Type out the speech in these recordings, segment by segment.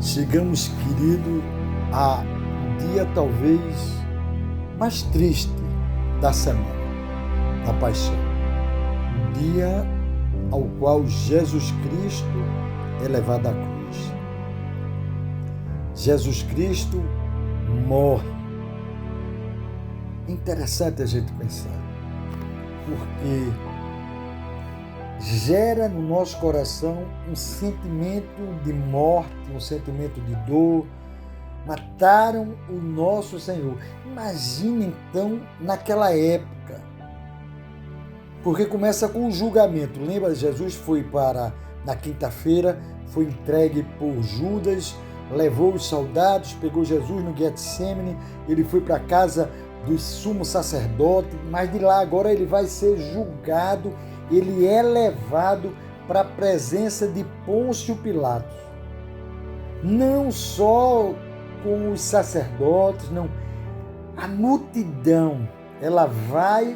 Chegamos, querido, a dia talvez mais triste da semana, da paixão. Um dia ao qual Jesus Cristo é levado à cruz. Jesus Cristo morre. Interessante a gente pensar, porque gera no nosso coração um sentimento de morte, um sentimento de dor. Mataram o nosso Senhor. Imagina então naquela época, porque começa com o julgamento. Lembra, Jesus foi na quinta-feira, foi entregue por Judas, levou os soldados, pegou Jesus no Getsêmani, ele foi para a casa do sumo sacerdote, mas de lá agora ele vai ser julgado, ele é levado para a presença de Pôncio Pilatos. Não só com os sacerdotes, não. A multidão, ela vai,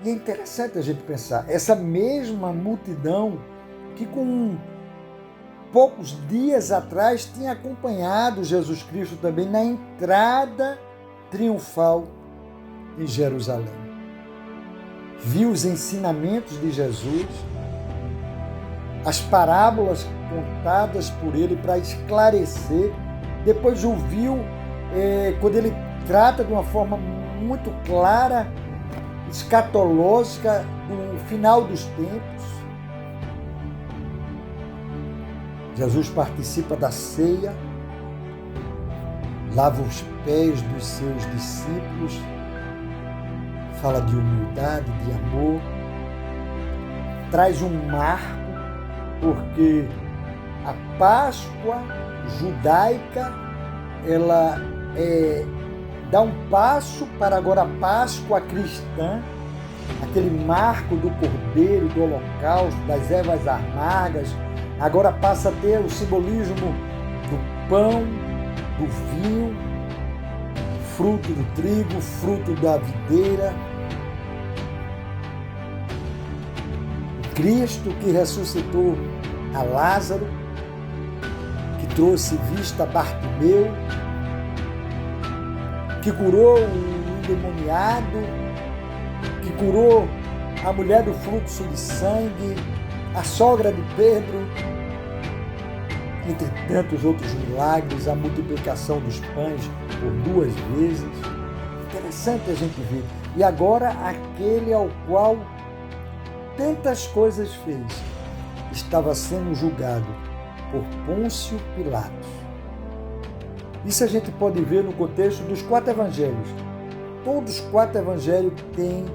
e é interessante a gente pensar, essa mesma multidão que com poucos dias atrás tinha acompanhado Jesus Cristo também na entrada triunfal em Jerusalém. Viu os ensinamentos de Jesus, as parábolas contadas por ele para esclarecer. Depois ouviu, quando ele trata de uma forma muito clara, escatológica, do final dos tempos. Jesus participa da ceia, lava os pés dos seus discípulos, fala de humildade, de amor, traz um marco, porque a Páscoa judaica, ela dá um passo para agora a Páscoa cristã, aquele marco do cordeiro, do holocausto, das ervas amargas, agora passa a ter o simbolismo do pão, do vinho, fruto do trigo, fruto da videira. Cristo que ressuscitou a Lázaro, que trouxe vista a Bartimeu, que curou o endemoniado, que curou a mulher do fluxo de sangue, a sogra de Pedro, entre tantos outros milagres, a multiplicação dos pães por 2 vezes. Interessante a gente ver. E agora aquele ao qual tantas coisas fez, estava sendo julgado por Pôncio Pilatos. Isso a gente pode ver no contexto dos 4 evangelhos. Todos os 4 evangelhos têm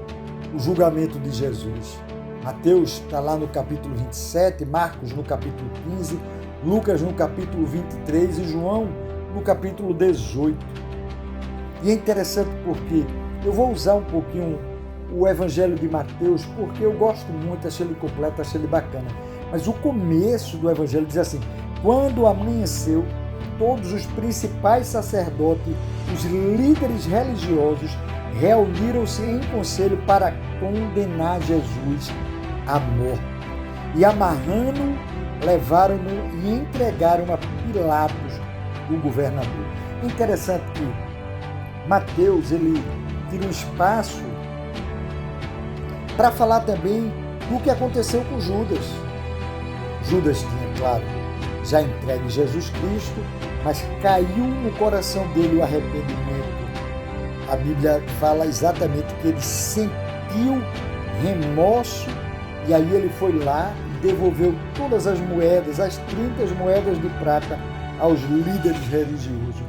o julgamento de Jesus. Mateus está lá no capítulo 27, Marcos no capítulo 15, Lucas no capítulo 23 e João no capítulo 18. E é interessante porque eu vou usar um pouquinho o evangelho de Mateus, porque eu gosto muito, achei ele completo, achei ele bacana. Mas o começo do evangelho diz assim: quando amanheceu, todos os principais sacerdotes, os líderes religiosos, reuniram-se em conselho para condenar Jesus à morte. E amarrando-o, levaram-no e entregaram a Pilatos, o governador. Interessante que Mateus, ele tira um espaço para falar também do que aconteceu com Judas. Judas tinha, claro, já entregue Jesus Cristo, mas caiu no coração dele o arrependimento. A Bíblia fala exatamente que ele sentiu remorso e aí ele foi lá e devolveu todas as moedas, as 30 moedas de prata aos líderes religiosos.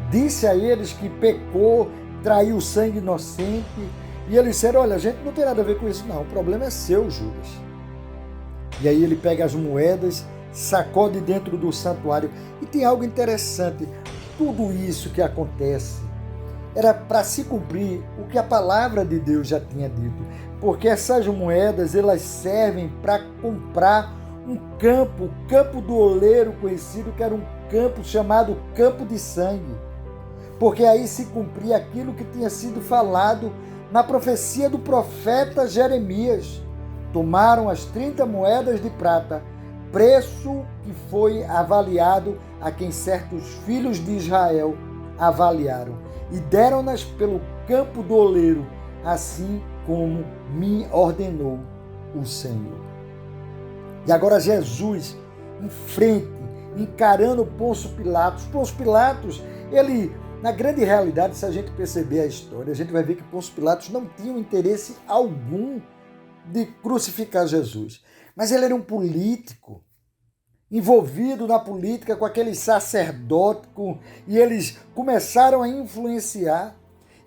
Disse a eles que pecou, traiu sangue inocente, e eles disseram: olha, a gente não tem nada a ver com isso não, o problema é seu, Judas. E aí ele pega as moedas, sacode dentro do santuário. E tem algo interessante, tudo isso que acontece era para se cumprir o que a palavra de Deus já tinha dito, porque essas moedas, elas servem para comprar um campo, o campo do oleiro conhecido, que era um campo chamado Campo de Sangue, porque aí se cumpria aquilo que tinha sido falado na profecia do profeta Jeremias. Tomaram as 30 moedas de prata, preço que foi avaliado a quem certos filhos de Israel avaliaram, e deram-nas pelo campo do oleiro, assim como me ordenou o Senhor. E agora Jesus, em frente, encarando Pôncio Pilatos. Pôncio Pilatos, ele, na grande realidade, se a gente perceber a história, a gente vai ver que Pôncio Pilatos não tinha interesse algum de crucificar Jesus. Mas ele era um político, envolvido na política com aqueles sacerdotes, e eles começaram a influenciar.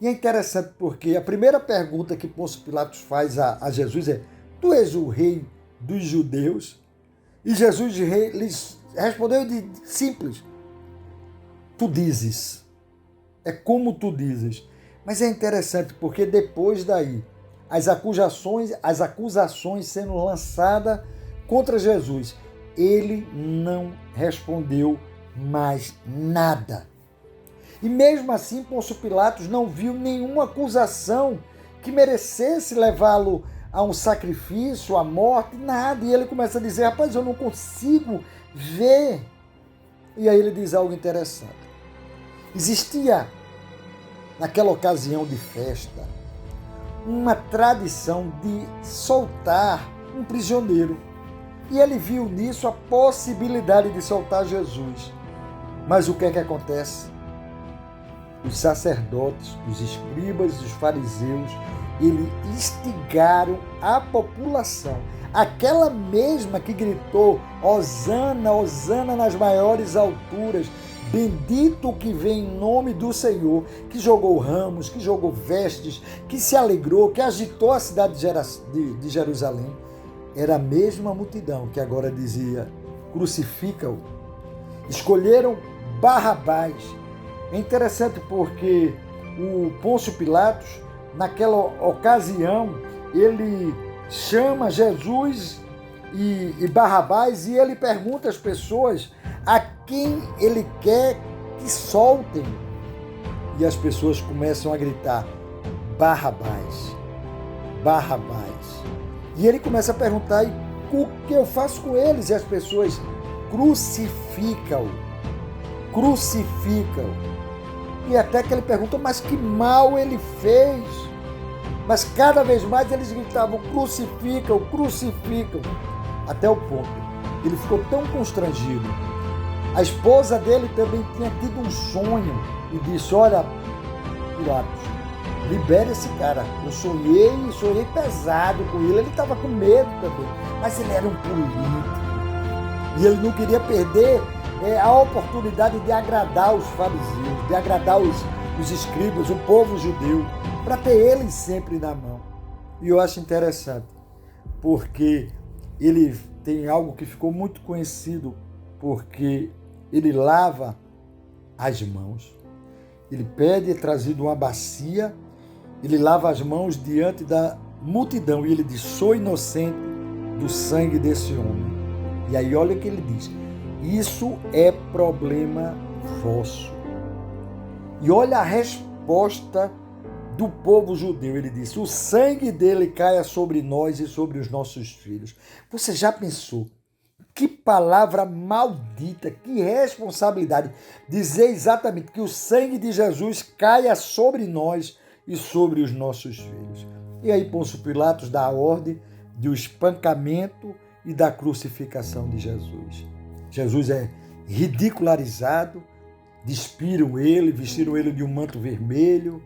E é interessante porque a primeira pergunta que Pôncio Pilatos faz a Jesus é: tu és o rei dos judeus? E Jesus lhes respondeu de simples: tu dizes. É como tu dizes. Mas é interessante porque depois daí, as acusações sendo lançadas contra Jesus, ele não respondeu mais nada. E mesmo assim, Pôncio Pilatos não viu nenhuma acusação que merecesse levá-lo a um sacrifício, à morte, nada. E ele começa a dizer: rapaz, eu não consigo ver. E aí ele diz algo interessante. Existia, naquela ocasião de festa, uma tradição de soltar um prisioneiro. E ele viu nisso a possibilidade de soltar Jesus. Mas o que é que acontece? Os sacerdotes, os escribas e os fariseus, eles instigaram a população, aquela mesma que gritou: Hosana, Hosana nas maiores alturas, bendito o que vem em nome do Senhor, que jogou ramos, que jogou vestes, que se alegrou, que agitou a cidade de Jerusalém. Era a mesma multidão que agora dizia: crucifica-o. Escolheram Barrabás. É interessante porque o Pôncio Pilatos, naquela ocasião, ele chama Jesus e Barrabás, e ele pergunta às pessoas a quem ele quer que soltem. E as pessoas começam a gritar: Barrabás, Barrabás. E ele começa a perguntar: e o que eu faço com eles? E as pessoas: crucificam, crucificam. E até que ele pergunta: mas que mal ele fez? Mas cada vez mais eles gritavam: crucificam, crucificam. Até o ponto, ele ficou tão constrangido. A esposa dele também tinha tido um sonho e disse: olha, Pilatos, libere esse cara. Eu sonhei pesado com ele. Ele estava com medo também, mas ele era um político. E ele não queria perder a oportunidade de agradar os fariseus, de agradar os escribas, o povo judeu, para ter eles sempre na mão. E eu acho interessante, porque ele tem algo que ficou muito conhecido, porque ele lava as mãos. Ele pede trazido uma bacia, ele lava as mãos diante da multidão e ele diz: sou inocente do sangue desse homem. E aí olha o que ele diz: isso é problema vosso. E olha a resposta do povo judeu. Ele disse: o sangue dele caia sobre nós e sobre os nossos filhos. Você já pensou? Que palavra maldita, que responsabilidade dizer exatamente que o sangue de Jesus caia sobre nós e sobre os nossos filhos. E aí Pôncio Pilatos dá a ordem do espancamento e da crucificação de Jesus. Jesus é ridicularizado, despiram ele, vestiram ele de um manto vermelho,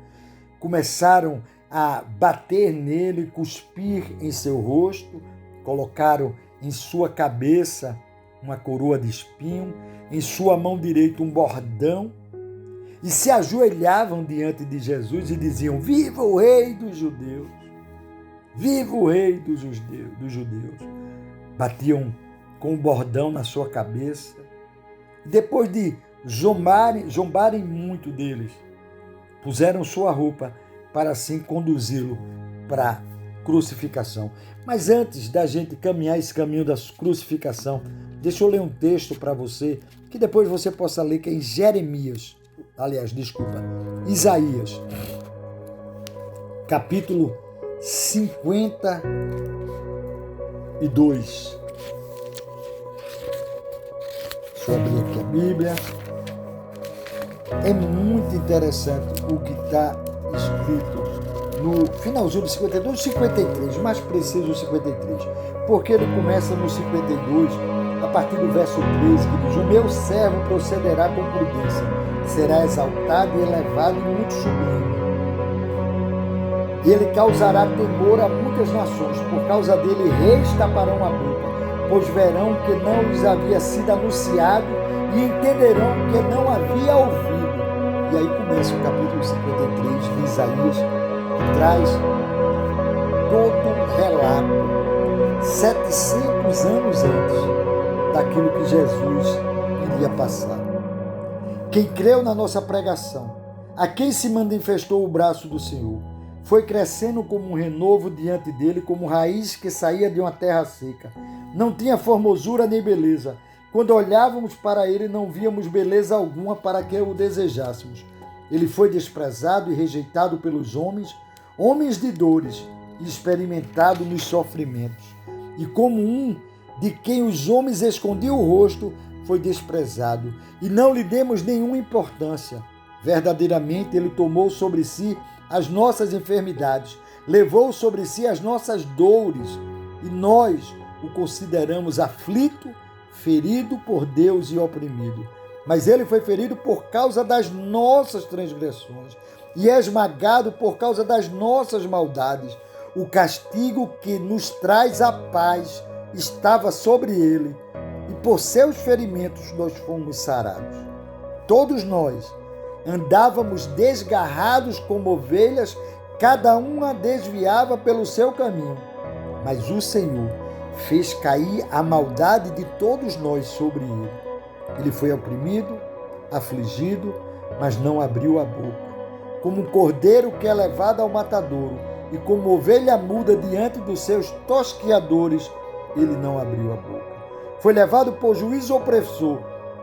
começaram a bater nele, cuspir em seu rosto, colocaram em sua cabeça uma coroa de espinho, em sua mão direita um bordão, e se ajoelhavam diante de Jesus e diziam: viva o rei dos judeus! Viva o rei dos judeus! Batiam com o bordão na sua cabeça. Depois de zombarem muito deles, puseram sua roupa para assim conduzi-lo para a crucificação. Mas antes da gente caminhar esse caminho da crucificação, deixa eu ler um texto para você, que depois você possa ler, que é em Isaías, capítulo 52. Deixa eu abrir aqui a Bíblia. É muito interessante o que está escrito no finalzinho do 52, 53, mais preciso o 53, porque ele começa no 52, a partir do verso 13, que diz: o meu servo procederá com prudência, será exaltado e elevado e muito sublime. Ele causará temor a muitas nações, por causa dele reis taparão a boca, pois verão que não lhes havia sido anunciado e entenderão que não havia ouvido. E aí começa o capítulo 53 de Isaías, que traz todo o relato, 700 anos antes daquilo que Jesus iria passar. Quem creu na nossa pregação, a quem se manifestou o braço do Senhor, foi crescendo como um renovo diante dele, como raiz que saía de uma terra seca. Não tinha formosura nem beleza. Quando olhávamos para ele, não víamos beleza alguma para que o desejássemos. Ele foi desprezado e rejeitado pelos homens, homens de dores, e experimentado nos sofrimentos. E como um de quem os homens escondiam o rosto, foi desprezado, e não lhe demos nenhuma importância. Verdadeiramente, ele tomou sobre si as nossas enfermidades, levou sobre si as nossas dores, e nós o consideramos aflito, ferido por Deus e oprimido. Mas ele foi ferido por causa das nossas transgressões e esmagado por causa das nossas maldades. O castigo que nos traz a paz estava sobre ele, e por seus ferimentos nós fomos sarados. Todos nós andávamos desgarrados como ovelhas, cada uma desviava pelo seu caminho. Mas o Senhor fez cair a maldade de todos nós sobre ele. Ele foi oprimido, afligido, mas não abriu a boca. Como um cordeiro que é levado ao matadouro, e como ovelha muda diante dos seus tosqueadores, ele não abriu a boca. Foi levado por juiz opressor,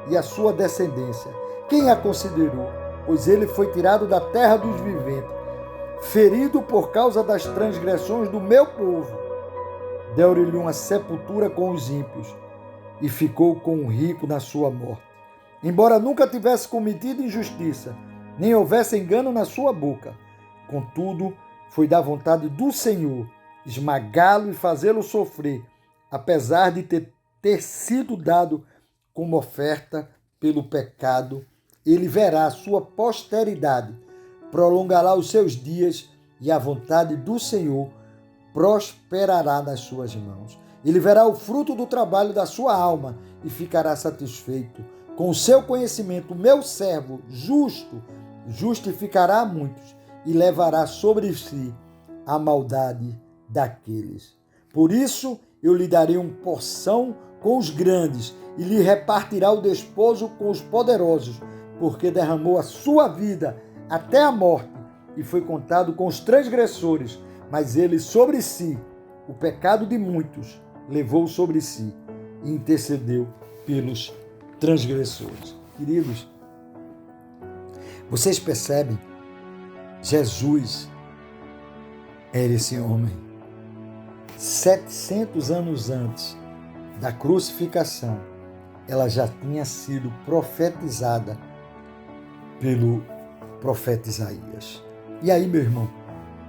e a sua descendência, quem a considerou? Pois ele foi tirado da terra dos viventes, ferido por causa das transgressões do meu povo. Deu-lhe uma sepultura com os ímpios, e ficou com o rico na sua morte. Embora nunca tivesse cometido injustiça, nem houvesse engano na sua boca, contudo, foi da vontade do Senhor esmagá-lo e fazê-lo sofrer, apesar de ter sido dado como oferta pelo pecado. Ele verá a sua posteridade, prolongará os seus dias, e a vontade do Senhor prosperará nas suas mãos. Ele verá o fruto do trabalho da sua alma e ficará satisfeito. Com o seu conhecimento, o meu servo justo justificará a muitos e levará sobre si a maldade daqueles. Por isso, eu lhe darei uma porção com os grandes e lhe repartirá o despojo com os poderosos, porque derramou a sua vida até a morte e foi contado com os transgressores, mas ele sobre si, o pecado de muitos, levou sobre si e intercedeu pelos transgressores. Queridos, vocês percebem? Jesus era esse homem. 700 anos antes da crucificação, ela já tinha sido profetizada pelo profeta Isaías. E aí, meu irmão,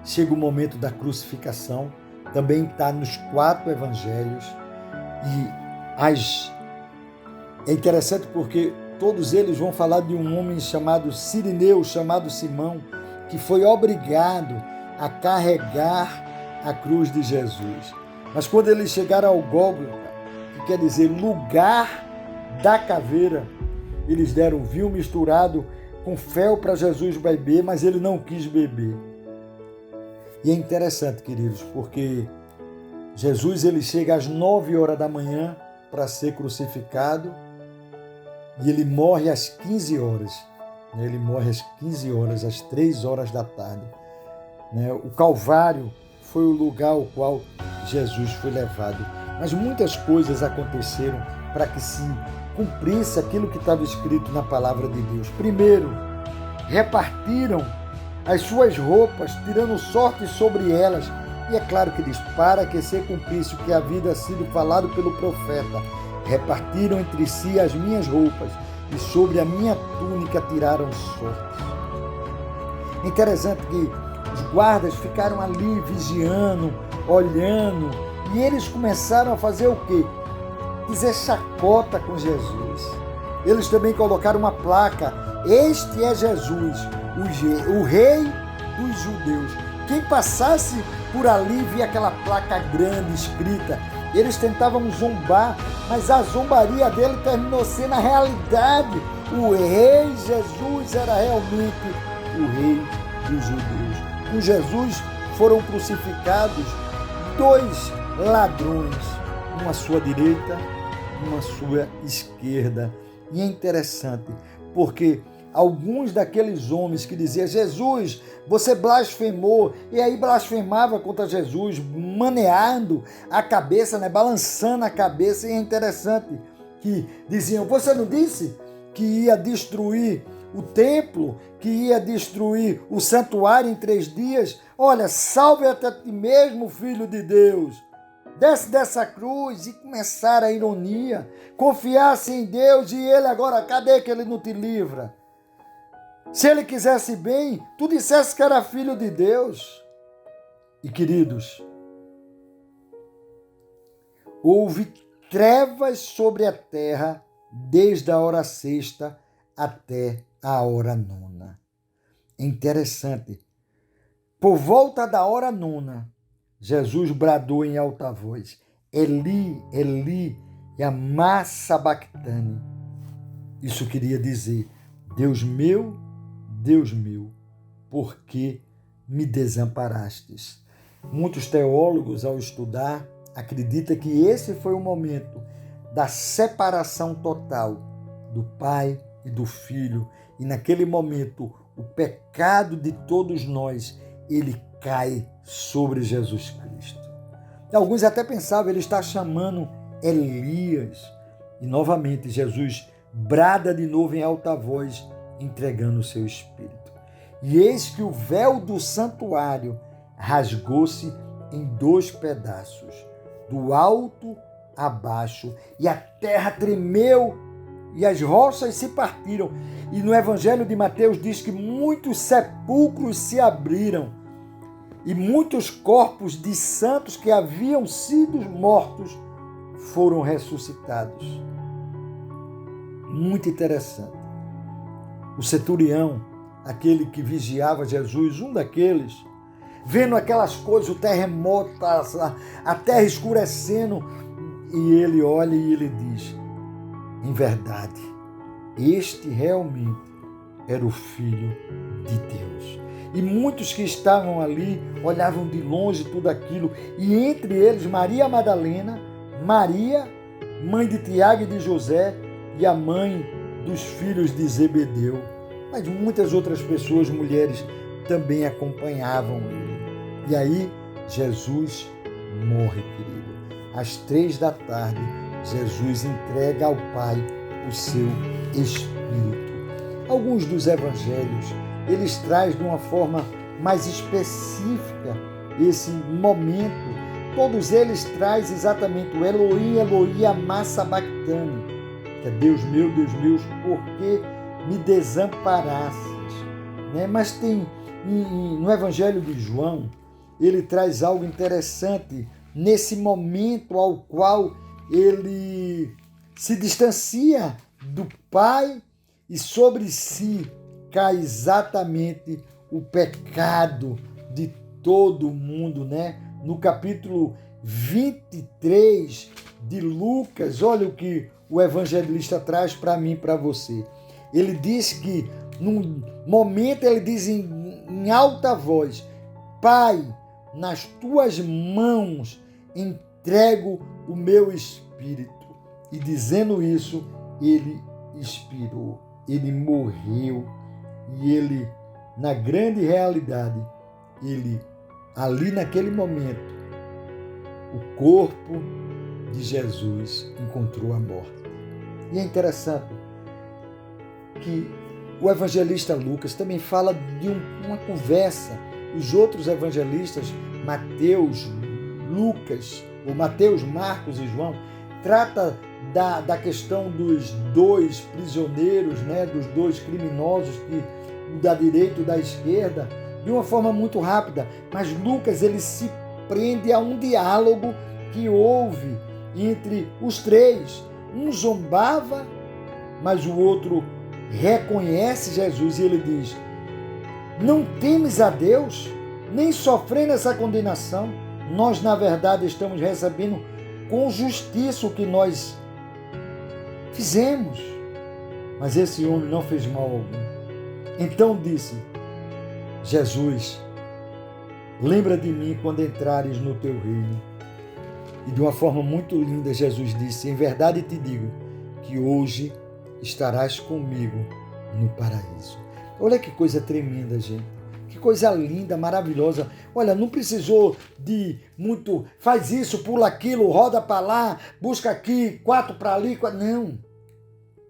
chega o momento da crucificação, também está nos 4 evangelhos, e é interessante porque todos eles vão falar de um homem chamado Cirineu, chamado Simão, que foi obrigado a carregar a cruz de Jesus. Mas quando eles chegaram ao Gólgota, que quer dizer lugar da caveira, eles deram vinho misturado com fel para Jesus beber, mas ele não quis beber. E é interessante, queridos, porque Jesus ele chega às 9 horas da manhã para ser crucificado e ele morre às 15 horas. Ele morre às 15 horas, às 3 horas da tarde. O Calvário foi o lugar ao qual Jesus foi levado. Mas muitas coisas aconteceram para que se cumprisse aquilo que estava escrito na palavra de Deus. Primeiro, repartiram as suas roupas, tirando sorte sobre elas. E é claro que diz, para que se cumprisse o que havia sido falado pelo profeta. repartiram entre si as minhas roupas e sobre a minha túnica tiraram sortes. Interessante que os guardas ficaram ali vigiando, olhando, e eles começaram a fazer o quê? Dizer chacota com Jesus. Eles também colocaram uma placa: este é Jesus, o rei dos judeus. Quem passasse por ali via aquela placa grande escrita. Eles tentavam zombar, mas a zombaria dele terminou sendo a realidade. O rei Jesus era realmente o rei dos judeus. Com Jesus foram crucificados 2 ladrões, um à sua direita, um à sua esquerda. E é interessante, porque alguns daqueles homens que diziam: Jesus, você blasfemou, e aí blasfemava contra Jesus, maneando a cabeça, balançando a cabeça. E é interessante que diziam: você não disse que ia destruir o templo, que ia destruir o santuário em 3 dias? Olha, salve até ti mesmo, filho de Deus. Desce dessa cruz. E começaram a ironia. Confiasse em Deus, e ele agora, cadê que ele não te livra? Se ele quisesse bem, tu dissesse que era filho de Deus. E queridos, houve trevas sobre a terra desde a hora 6ª até a hora 9ª. É interessante. Por volta da hora 9ª, Jesus bradou em alta voz: Eli, Eli, lama sabactani. Isso queria dizer: Deus meu, por que me desamparastes? Muitos teólogos, ao estudar, acreditam que esse foi o momento da separação total do Pai e do Filho. E naquele momento, o pecado de todos nós, ele cai sobre Jesus Cristo. Alguns até pensavam, ele está chamando Elias. E novamente, Jesus brada de novo em alta voz, entregando o seu espírito. E eis que o véu do santuário rasgou-se em 2 pedaços, do alto a baixo, e a terra tremeu e as rochas se partiram. E no Evangelho de Mateus diz que muitos sepulcros se abriram e muitos corpos de santos que haviam sido mortos foram ressuscitados. Muito interessante. O centurião, aquele que vigiava Jesus, um daqueles, vendo aquelas coisas, o terremoto, a terra escurecendo, e ele olha e ele diz: em verdade, este realmente era o Filho de Deus. E muitos que estavam ali olhavam de longe tudo aquilo, e entre eles Maria Madalena, Maria, mãe de Tiago e de José, e a mãe dos filhos de Zebedeu. Mas muitas outras pessoas, mulheres, também acompanhavam ele. E aí Jesus morre, querido. Às 3 da tarde, Jesus entrega ao Pai o seu Espírito. Alguns dos evangelhos, eles trazem de uma forma mais específica esse momento. Todos eles trazem exatamente o Elohim, Elohim, lama sabactani, que é Deus meu, por que me desamparastes? Mas tem, no Evangelho de João, ele traz algo interessante nesse momento ao qual ele se distancia do Pai e sobre si cai exatamente o pecado de todo mundo, No capítulo 23 de Lucas, olha o que o evangelista traz para mim e para você. Ele diz que, num momento, ele diz em alta voz: Pai, nas tuas mãos entrego o meu espírito. E dizendo isso, ele expirou, ele morreu. E ele, na grande realidade, ele, ali naquele momento, o corpo de Jesus encontrou a morte. E é interessante que o evangelista Lucas também fala de uma conversa. Os outros evangelistas, Mateus, Lucas, ou Mateus, Marcos e João, trata da questão dos dois prisioneiros, né, dos dois criminosos, da direita e da esquerda, de uma forma muito rápida. Mas Lucas, ele se prende a um diálogo que houve entre os três. Um zombava, mas o outro reconhece Jesus e ele diz: não temes a Deus, nem sofrendo essa condenação. Nós, na verdade, estamos recebendo com justiça o que nós fizemos. Mas esse homem não fez mal algum. Então disse Jesus: lembra de mim quando entrares no teu reino. E de uma forma muito linda, Jesus disse: em verdade te digo que hoje estarás comigo no paraíso. Olha que coisa tremenda, gente. Que coisa linda, maravilhosa. Olha, não precisou de muito, faz isso, pula aquilo, roda para lá, busca aqui, 4 para ali, 4... Não.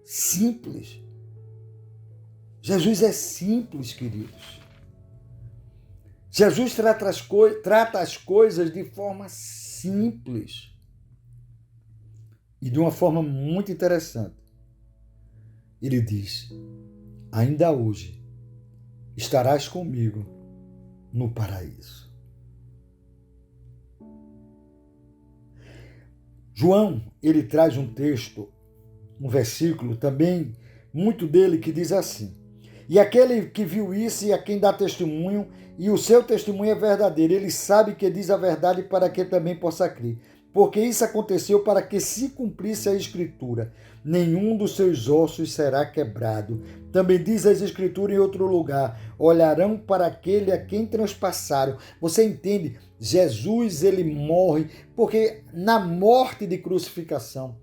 Simples. Jesus é simples, queridos. Jesus trata as coisas de forma simples e de uma forma muito interessante. Ele diz: ainda hoje estarás comigo no paraíso. João, ele traz um texto, um versículo também, muito dele, que diz assim: e aquele que viu isso e a quem dá testemunho, e o seu testemunho é verdadeiro, ele sabe que diz a verdade para que também possa crer. Porque isso aconteceu para que se cumprisse a Escritura: nenhum dos seus ossos será quebrado. Também diz as Escrituras em outro lugar: olharão para aquele a quem transpassaram. Você entende? Jesus, ele morre, porque na morte de crucificação,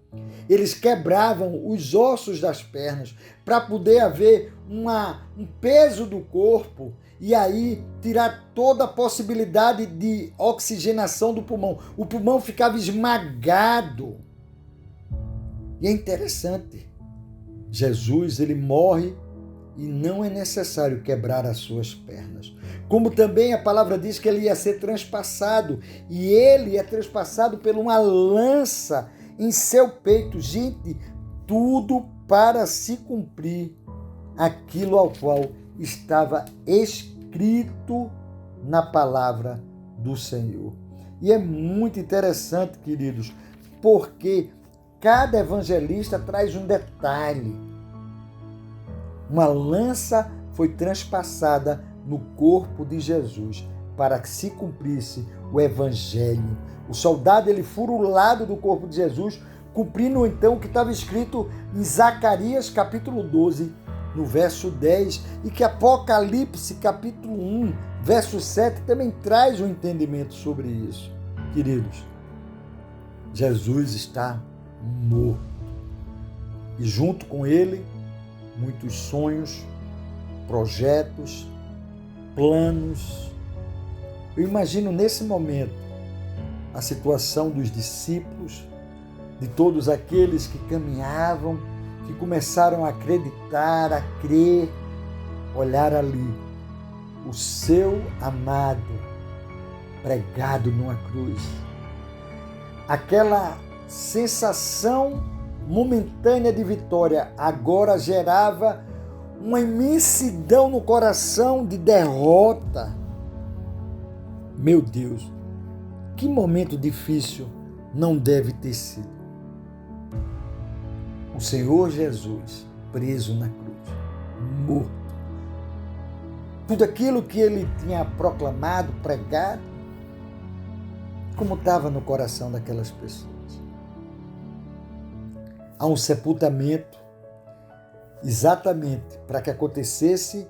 eles quebravam os ossos das pernas para poder haver um peso do corpo e aí tirar toda a possibilidade de oxigenação do pulmão. O pulmão ficava esmagado. E é interessante, Jesus, ele morre e não é necessário quebrar as suas pernas. Como também a palavra diz que ele ia ser transpassado, e ele é transpassado por uma lança em seu peito. Gente, tudo para se cumprir aquilo ao qual estava escrito na palavra do Senhor. E é muito interessante, queridos, porque cada evangelista traz um detalhe. Uma lança foi transpassada no corpo de Jesus para que se cumprisse o evangelho. O soldado, ele fura o lado do corpo de Jesus, cumprindo então o que estava escrito em Zacarias capítulo 12, no verso 10, e que Apocalipse capítulo 1, verso 7 também traz um entendimento sobre isso. Queridos, Jesus está morto. E junto com ele, muitos sonhos, projetos, planos. Eu imagino nesse momento a situação dos discípulos, de todos aqueles que caminhavam, que começaram a acreditar, a crer, olhar ali o seu amado pregado numa cruz. Aquela sensação momentânea de vitória agora gerava uma imensidão no coração de derrota. Meu Deus, que momento difícil não deve ter sido. O Senhor Jesus preso na cruz, morto. Tudo aquilo que ele tinha proclamado, pregado, como estava no coração daquelas pessoas. Há um sepultamento exatamente para que acontecesse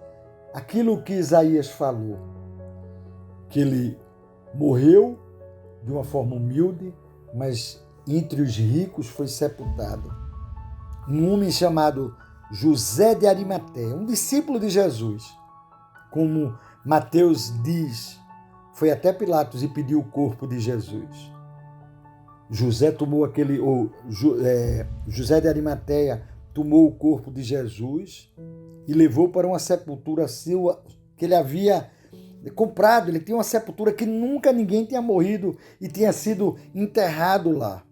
aquilo que Isaías falou, que ele morreu de uma forma humilde, mas entre os ricos foi sepultado. Um homem chamado José de Arimateia, um discípulo de Jesus, como Mateus diz, foi até Pilatos e pediu o corpo de Jesus. José de Arimateia tomou o corpo de Jesus e levou para uma sepultura sua que ele havia comprado. Ele tinha uma sepultura que nunca ninguém tinha morrido e tinha sido enterrado lá.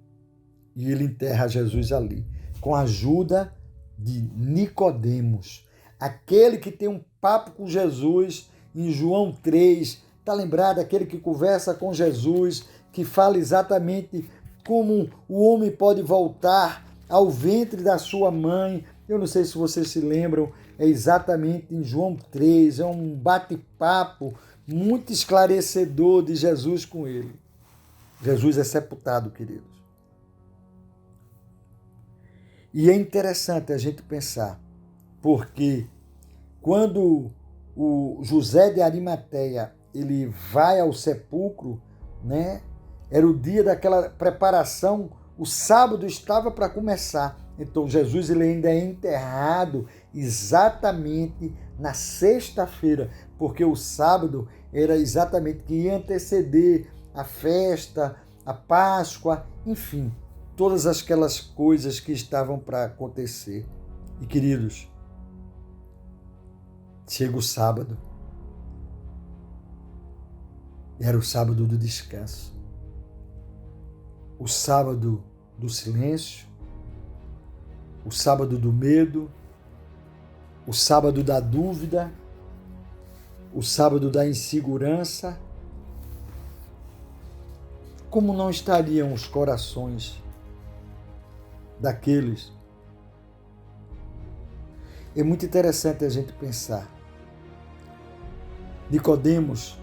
E ele enterra Jesus ali, com a ajuda de Nicodemos, aquele que tem um papo com Jesus em João 3. Está lembrado? Aquele que conversa com Jesus, que fala exatamente como o homem pode voltar ao ventre da sua mãe. Eu não sei se vocês se lembram, é exatamente em João 3, é um bate-papo muito esclarecedor de Jesus com ele. Jesus é sepultado, queridos. E é interessante a gente pensar, porque quando o José de Arimateia ele vai ao sepulcro, né? Era o dia daquela preparação, o sábado estava para começar. Então Jesus ele ainda é enterrado exatamente na sexta-feira, porque o sábado era exatamente que ia anteceder a festa, a Páscoa, enfim, todas aquelas coisas que estavam para acontecer. E queridos, chega o sábado. Era o sábado do descanso. O sábado do silêncio, o sábado do medo, o sábado da dúvida, o sábado da insegurança. Como não estariam os corações daqueles? É muito interessante a gente pensar. Nicodemos,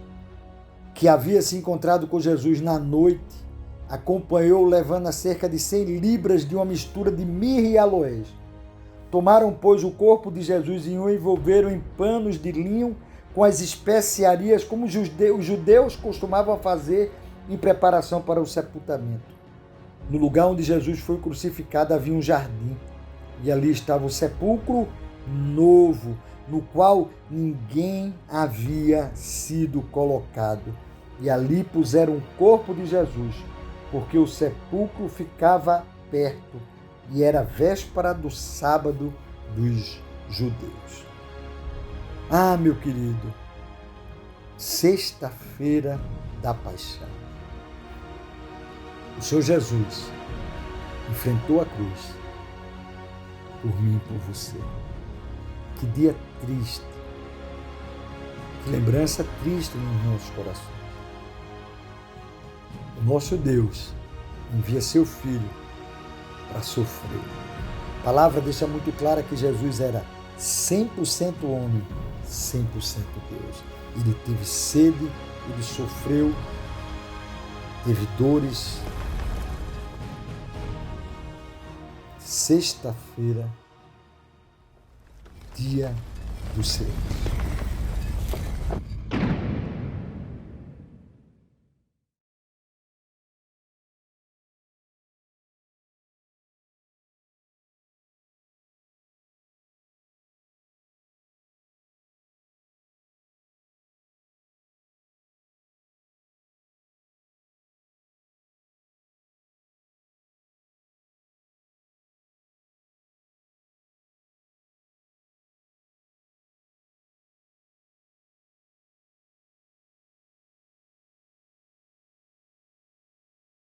que havia se encontrado com Jesus na noite, acompanhou levando a cerca de 100 libras de uma mistura de mirra e aloés. Tomaram, pois, o corpo de Jesus e o envolveram em panos de linho com as especiarias, como os judeus costumavam fazer em preparação para o sepultamento. No lugar onde Jesus foi crucificado havia um jardim, e ali estava o sepulcro novo, no qual ninguém havia sido colocado. E ali puseram o corpo de Jesus, porque o sepulcro ficava perto e era véspera do sábado dos judeus. Ah, meu querido, sexta-feira da paixão. O Senhor Jesus enfrentou a cruz por mim e por você. Que dia triste, que lembrança triste nos nossos corações. O nosso Deus envia seu Filho para sofrer. A palavra deixa muito clara que Jesus era 100% homem, 100% Deus. Ele teve sede, ele sofreu, teve dores. Sexta-feira, dia do Senhor.